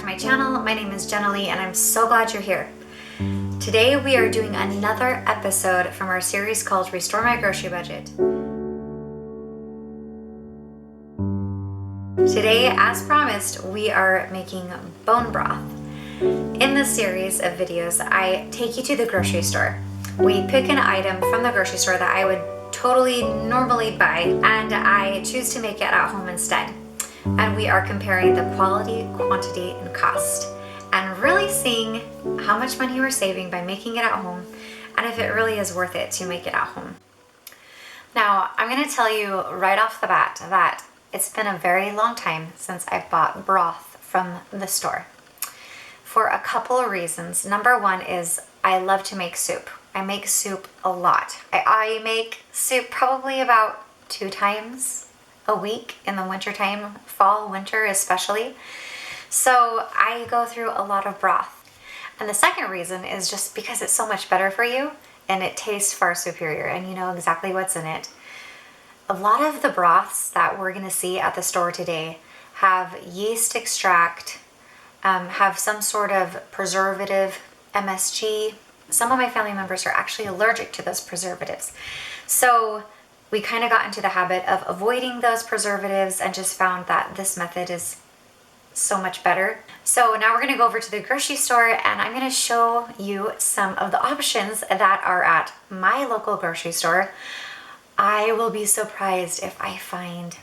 to my channel. My name is Jenilee and I'm so glad you're here. Today we are doing another episode from our series called Restore My Grocery Budget. Today, as promised, we are making bone broth. In this series of videos, I take you to the grocery store. We pick an item from the grocery store that I would totally normally buy, and I choose to make it at home instead. And we are comparing the quality, quantity, and cost, and really seeing how much money we're saving by making it at home, and if it really is worth it to make it at home. Now, I'm going to tell you right off the bat that it's been a very long time since I've bought broth from the store, for a couple of reasons. Number one is I love to make soup. I make soup a lot. I make soup probably about 2 times a week in the wintertime, fall, winter especially. So I go through a lot of broth. And the second reason is just because it's so much better for you and it tastes far superior and you know exactly what's in it. A lot of the broths that we're gonna see at the store today have yeast extract, have some sort of preservative, MSG. Some of my family members are actually allergic to those preservatives. So we kind of got into the habit of avoiding those preservatives and just found that this method is so much better. So now we're gonna go over to the grocery store and I'm gonna show you some of the options that are at my local grocery store. I will be surprised if I find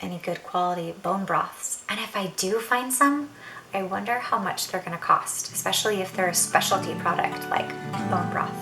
any good quality bone broths. And if I do find some, I wonder how much they're gonna cost, especially if they're a specialty product like bone broth.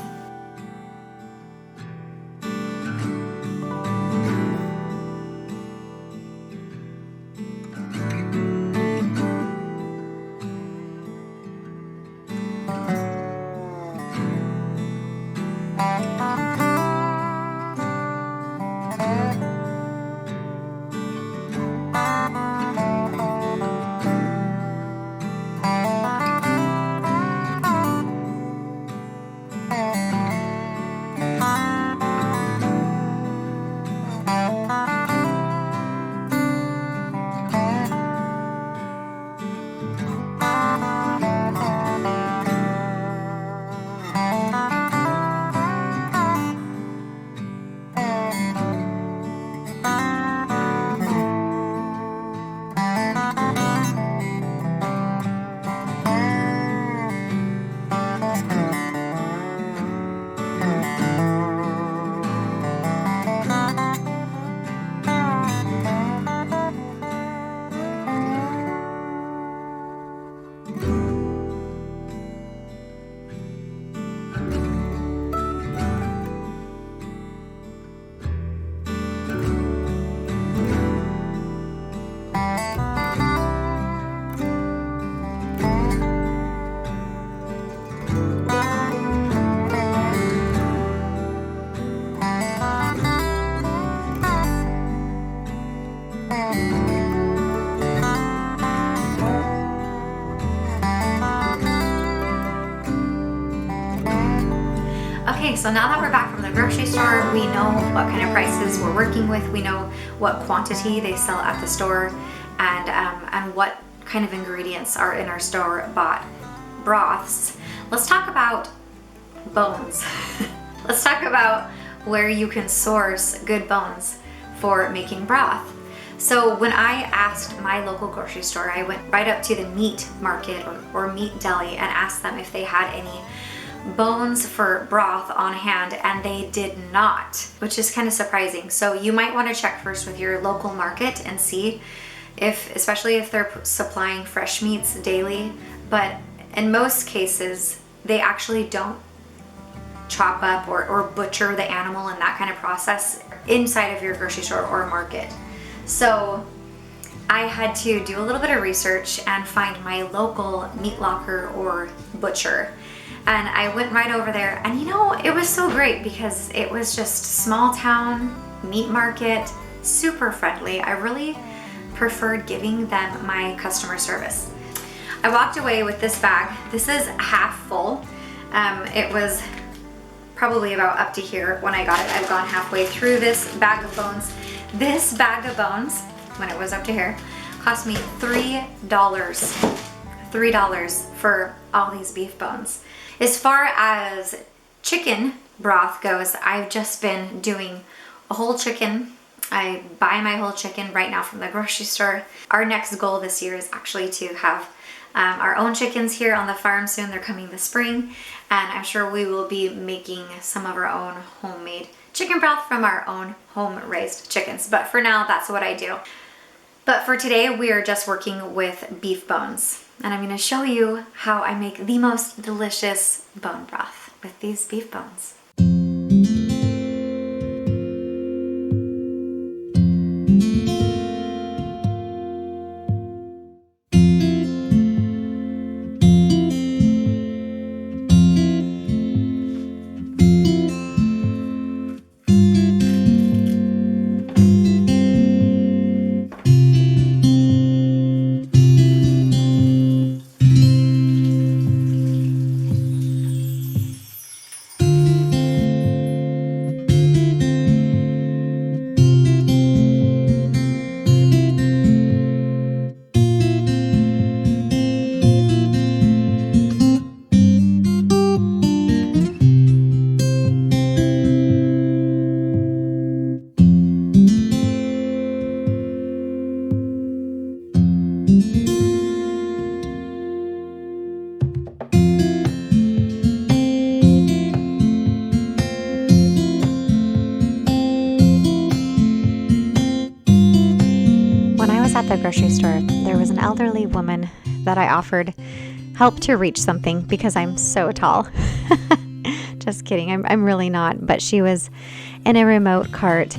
So now that we're back from the grocery store, we know what kind of prices we're working with. We know what quantity they sell at the store and what kind of ingredients are in our store-bought broths. Let's talk about bones. Let's talk about where you can source good bones for making broth. So when I asked my local grocery store, I went right up to the meat market or meat deli and asked them if they had any bones for broth on hand, and they did not, which is kind of surprising. So you might want to check first with your local market and see if, especially if they're supplying fresh meats daily, but in most cases they actually don't chop up or butcher the animal in that kind of process inside of your grocery store or market. So I had to do a little bit of research and find my local meat locker or butcher. And I went right over there, and you know, it was so great because it was just small town meat market, super friendly. I really preferred giving them my customer service. I walked away with this bag. This is half full. It was probably about up to here when I got it. I've gone halfway through this bag of bones. This bag of bones, when it was up to here, cost me $3. $3 $3 for all these beef bones. As far as chicken broth goes, I've just been doing a whole chicken. I buy my whole chicken right now from the grocery store. Our next goal this year is actually to have our own chickens here on the farm soon. They're coming this spring, and I'm sure we will be making some of our own homemade chicken broth from our own home-raised chickens. But for now, that's what I do. But for today, we are just working with beef bones, and I'm going to show you how I make the most delicious bone broth with these beef bones. At the grocery store, there was an elderly woman that I offered help to reach something because I'm so tall. Just kidding, I'm really not, but she was in a remote cart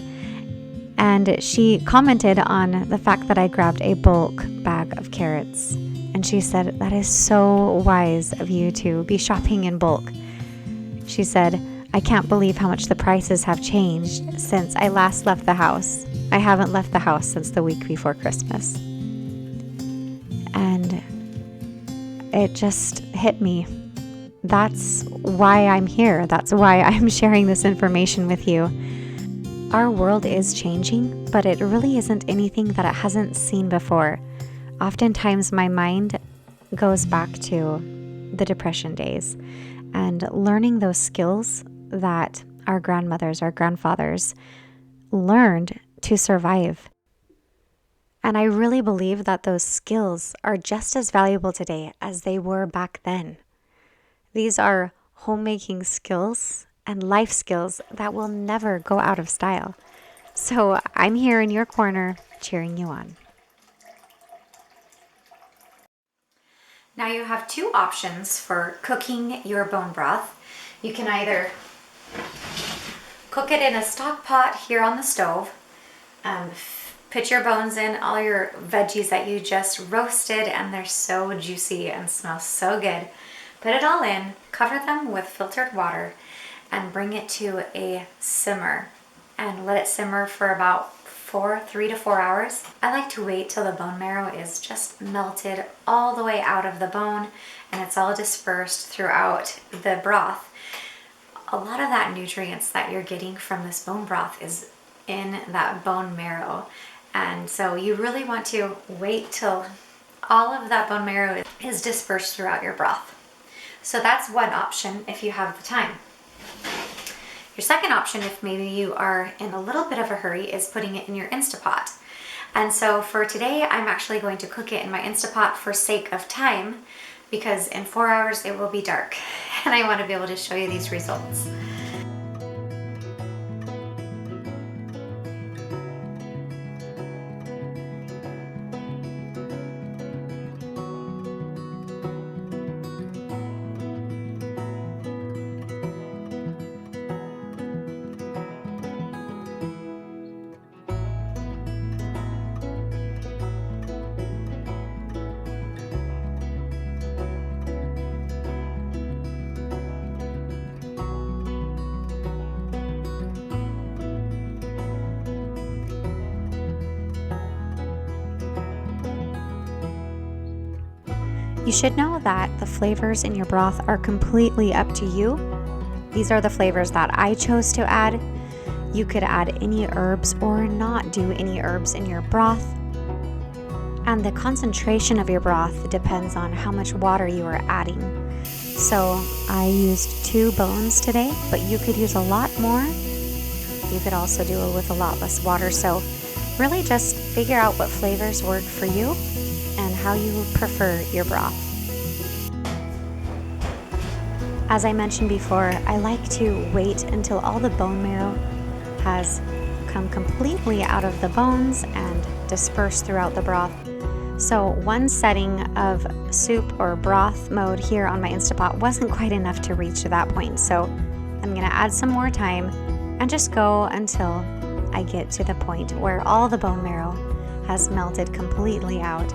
and she commented on the fact that I grabbed a bulk bag of carrots, and she said, "That is so wise of you to be shopping in bulk." She said, "I can't believe how much the prices have changed since I last left the house. I haven't left the house since the week before Christmas." And it just hit me. That's why I'm here. That's why I'm sharing this information with you. Our world is changing, but it really isn't anything that it hasn't seen before. Oftentimes my mind goes back to the Depression days and learning those skills that our grandmothers, our grandfathers learned to survive. And I really believe that those skills are just as valuable today as they were back then. These are homemaking skills and life skills that will never go out of style. So I'm here in your corner cheering you on. Now you have two options for cooking your bone broth. You can either cook it in a stock pot here on the stove. Put your bones in, all your veggies that you just roasted, and they're so juicy and smell so good. Put it all in, cover them with filtered water, and bring it to a simmer. And let it simmer for about 3 to 4 hours. I like to wait till the bone marrow is just melted all the way out of the bone and it's all dispersed throughout the broth. A lot of that nutrients that you're getting from this bone broth is in that bone marrow. And so you really want to wait till all of that bone marrow is dispersed throughout your broth. So that's one option if you have the time. Your second option, if maybe you are in a little bit of a hurry, is putting it in your Instapot. And so for today, I'm actually going to cook it in my Instapot for sake of time, because in 4 hours it will be dark and I want to be able to show you these results. You should know that the flavors in your broth are completely up to you. These are the flavors that I chose to add. You could add any herbs or not do any herbs in your broth. And the concentration of your broth depends on how much water you are adding. So I used 2 bones today, but you could use a lot more. You could also do it with a lot less water. So really just figure out what flavors work for you and how you prefer your broth. As I mentioned before, I like to wait until all the bone marrow has come completely out of the bones and dispersed throughout the broth. So one setting of soup or broth mode here on my Instapot wasn't quite enough to reach to that point. So I'm gonna add some more time and just go until I get to the point where all the bone marrow has melted completely out.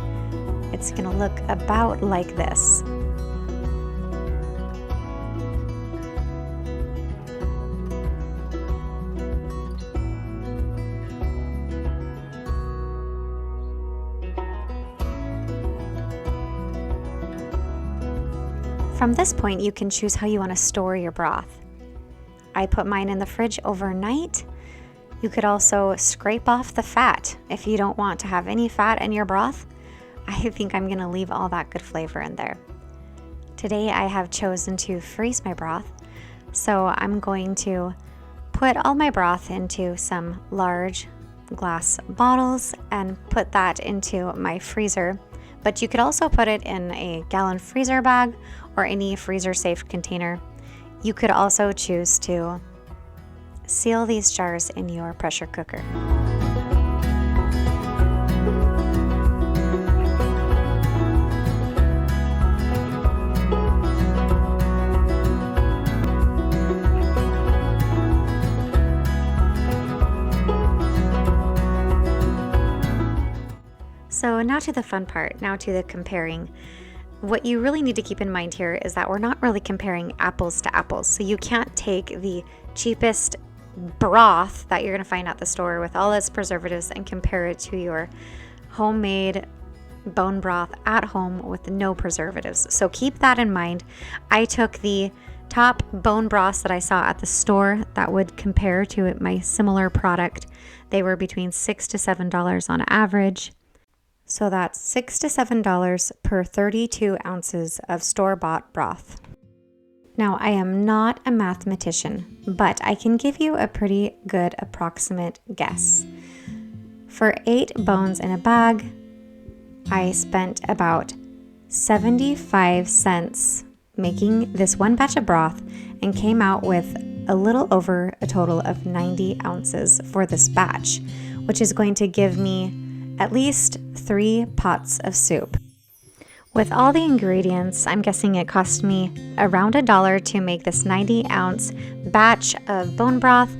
It's gonna look about like this. From this point, you can choose how you want to store your broth. I put mine in the fridge overnight. You could also scrape off the fat if you don't want to have any fat in your broth. I think I'm going to leave all that good flavor in there. Today I have chosen to freeze my broth, so I'm going to put all my broth into some large glass bottles and put that into my freezer. But you could also put it in a gallon freezer bag or any freezer safe container. You could also choose to seal these jars in your pressure cooker. So now to the fun part, now to the comparing. What you really need to keep in mind here is that we're not really comparing apples to apples. So you can't take the cheapest broth that you're going to find at the store with all its preservatives and compare it to your homemade bone broth at home with no preservatives. So keep that in mind. I took the top bone broths that I saw at the store that would compare to my similar product. They were between $6 to $7 on average. So that's $6 to $7 per 32 ounces of store-bought broth. Now, I am not a mathematician, but I can give you a pretty good approximate guess. For 8 bones in a bag, I spent about 75 cents making this one batch of broth and came out with a little over a total of 90 ounces for this batch, which is going to give me at least 3 pots of soup. With all the ingredients, I'm guessing it cost me around $1 to make this 90-ounce batch of bone broth,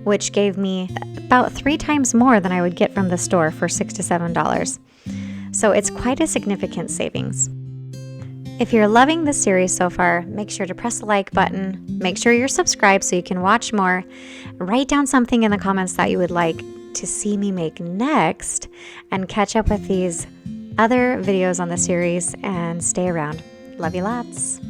which gave me about 3 times more than I would get from the store for $6 to $7. So it's quite a significant savings. If you're loving this series so far, make sure to press the like button, make sure you're subscribed so you can watch more, write down something in the comments that you would like to see me make next, and catch up with these other videos on the series and stay around. Love you lots.